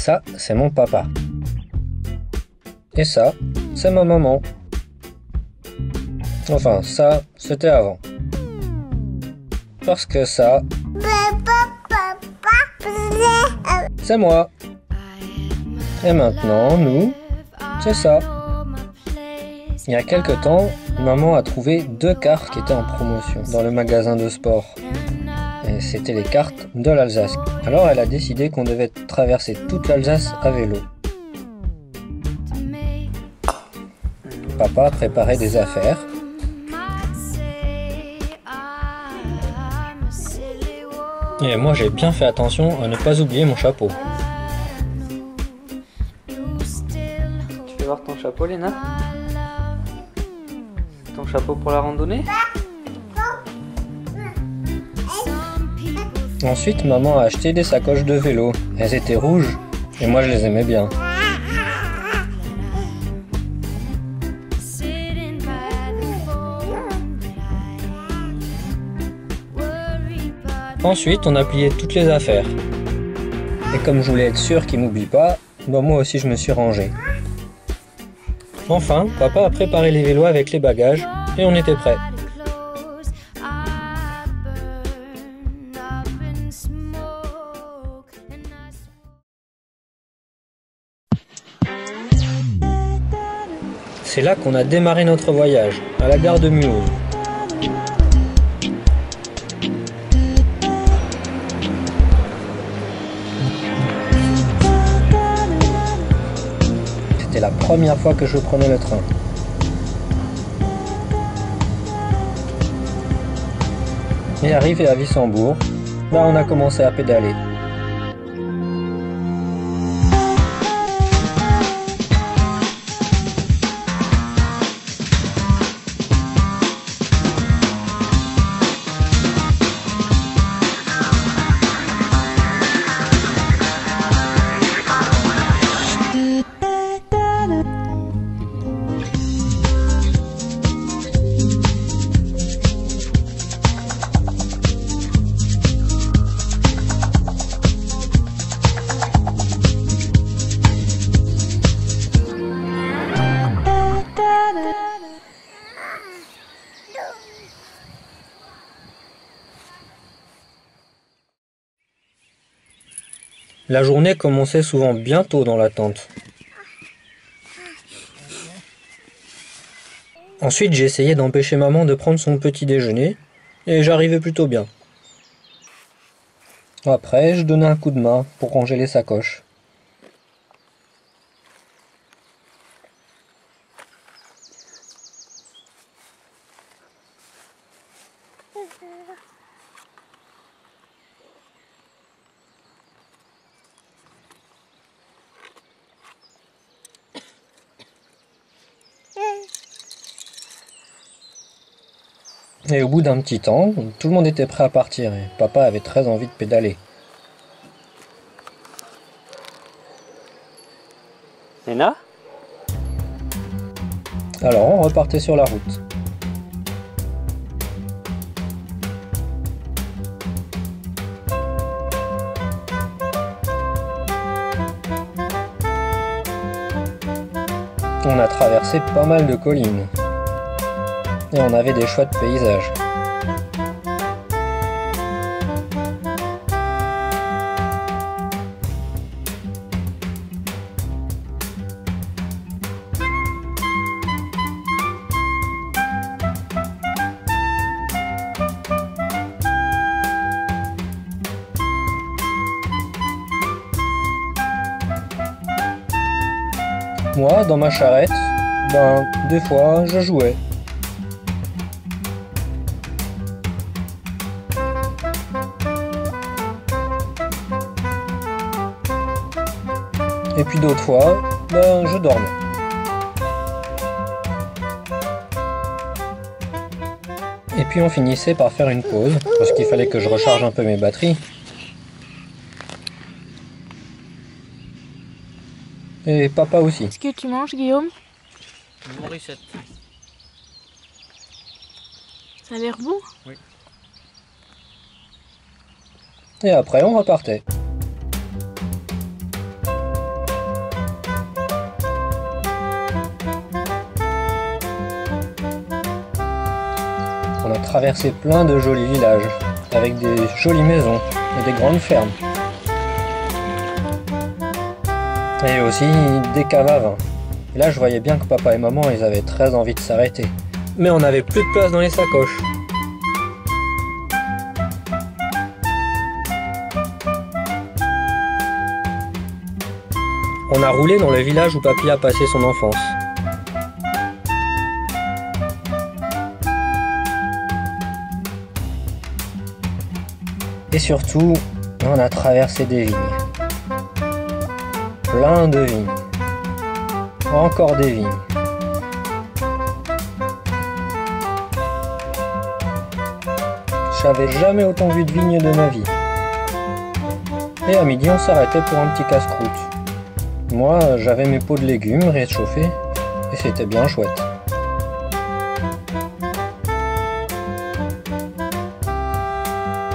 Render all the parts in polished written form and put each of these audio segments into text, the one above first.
Ça, c'est mon papa. Et ça, c'est ma maman. Enfin, ça, c'était avant. Parce que ça, c'est moi. Et maintenant, nous, c'est ça. Il y a quelque temps, maman a trouvé 2 cartes qui étaient en promotion dans le magasin de sport. Et c'était les cartes de l'Alsace. Alors elle a décidé qu'on devait traverser toute l'Alsace à vélo. Papa préparait des affaires. Et moi j'ai bien fait attention à ne pas oublier mon chapeau. Tu veux voir ton chapeau, Léna? Ton chapeau pour la randonnée? Ensuite, maman a acheté des sacoches de vélo. Elles étaient rouges et moi je les aimais bien. Ensuite, on a plié toutes les affaires. Et comme je voulais être sûr qu'ils m'oublient pas, moi aussi je me suis rangé. Enfin, papa a préparé les vélos avec les bagages et on était prêts. C'est là qu'on a démarré notre voyage, à la gare de Mulhouse. C'était la première fois que je prenais le train. Et arrivé à Wissembourg, on a commencé à pédaler. La journée commençait souvent bien tôt dans la tente. Ensuite, j'essayais d'empêcher maman de prendre son petit déjeuner, et j'arrivais plutôt bien. Après, je donnais un coup de main pour ranger les sacoches. Et au bout d'un petit temps, tout le monde était prêt à partir et papa avait très envie de pédaler. Léna? Alors on repartait sur la route. On a traversé pas mal de collines. Et on avait des chouettes paysages. Moi, dans ma charrette, des fois, je jouais. Et puis d'autres fois, je dormais. Et puis on finissait par faire une pause, parce qu'il fallait que je recharge un peu mes batteries. Et papa aussi. Qu'est-ce que tu manges, Guillaume? Une morissette. Ça a l'air bon? Oui. Et après, on repartait. traversé plein de jolis villages, avec des jolies maisons et des grandes fermes. Et aussi des caves à vin. Et là je voyais bien que papa et maman ils avaient très envie de s'arrêter. Mais on n'avait plus de place dans les sacoches. On a roulé dans le village où papy a passé son enfance. Et surtout, on a traversé des vignes. Plein de vignes. Encore des vignes. J'avais jamais autant vu de vignes de ma vie. Et à midi, on s'arrêtait pour un petit casse-croûte. Moi, j'avais mes pots de légumes réchauffés et c'était bien chouette.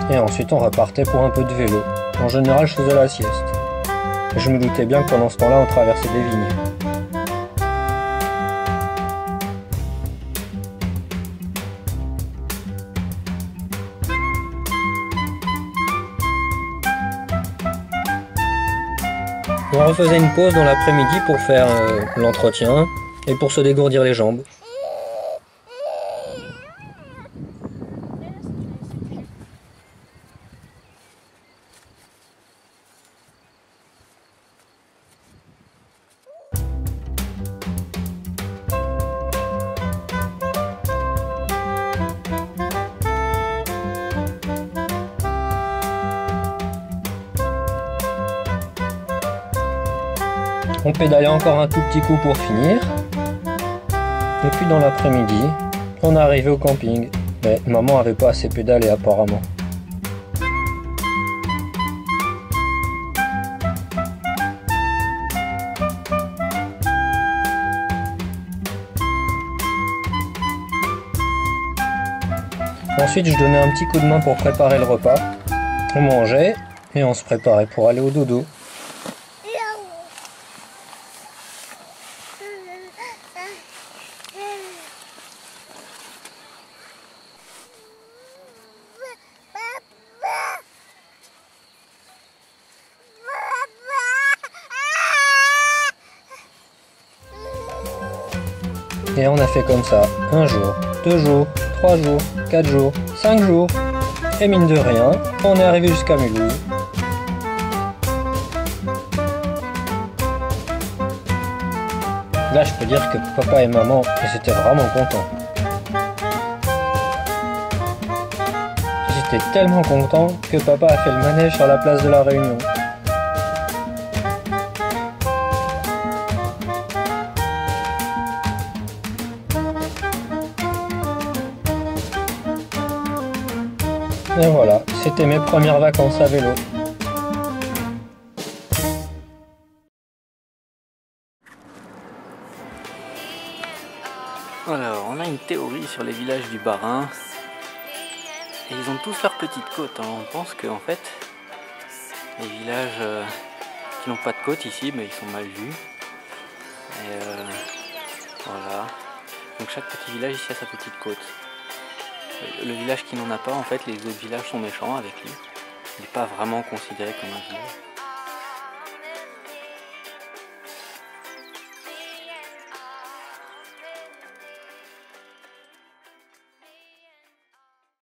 Et ensuite, on repartait pour un peu de vélo. En général, je faisais la sieste. Et je me doutais bien que pendant ce temps-là, on traversait des vignes. On refaisait une pause dans l'après-midi pour faire l'entretien et pour se dégourdir les jambes. On pédalait encore un tout petit coup pour finir. Et puis dans l'après-midi, on est arrivé au camping. Mais maman avait pas assez pédalé apparemment. Ensuite, je donnais un petit coup de main pour préparer le repas. On mangeait et on se préparait pour aller au dodo. Et on a fait comme ça, 1 jour, 2 jours, 3 jours, 4 jours, 5 jours. Et mine de rien, on est arrivé jusqu'à Mulhouse. Là, je peux dire que papa et maman, ils étaient vraiment contents. J'étais tellement content que papa a fait le manège sur la place de la Réunion. Et voilà, c'était mes premières vacances à vélo. Alors, on a une théorie sur les villages du Bas-Rhin. Et ils ont tous leurs petites côtes. Hein. On pense qu'en fait, les villages qui n'ont pas de côte ici, mais ils sont mal vus. Et voilà. Donc chaque petit village ici a sa petite côte. Le village qui n'en a pas, en fait, les autres villages sont méchants avec lui. Il n'est pas vraiment considéré comme un village.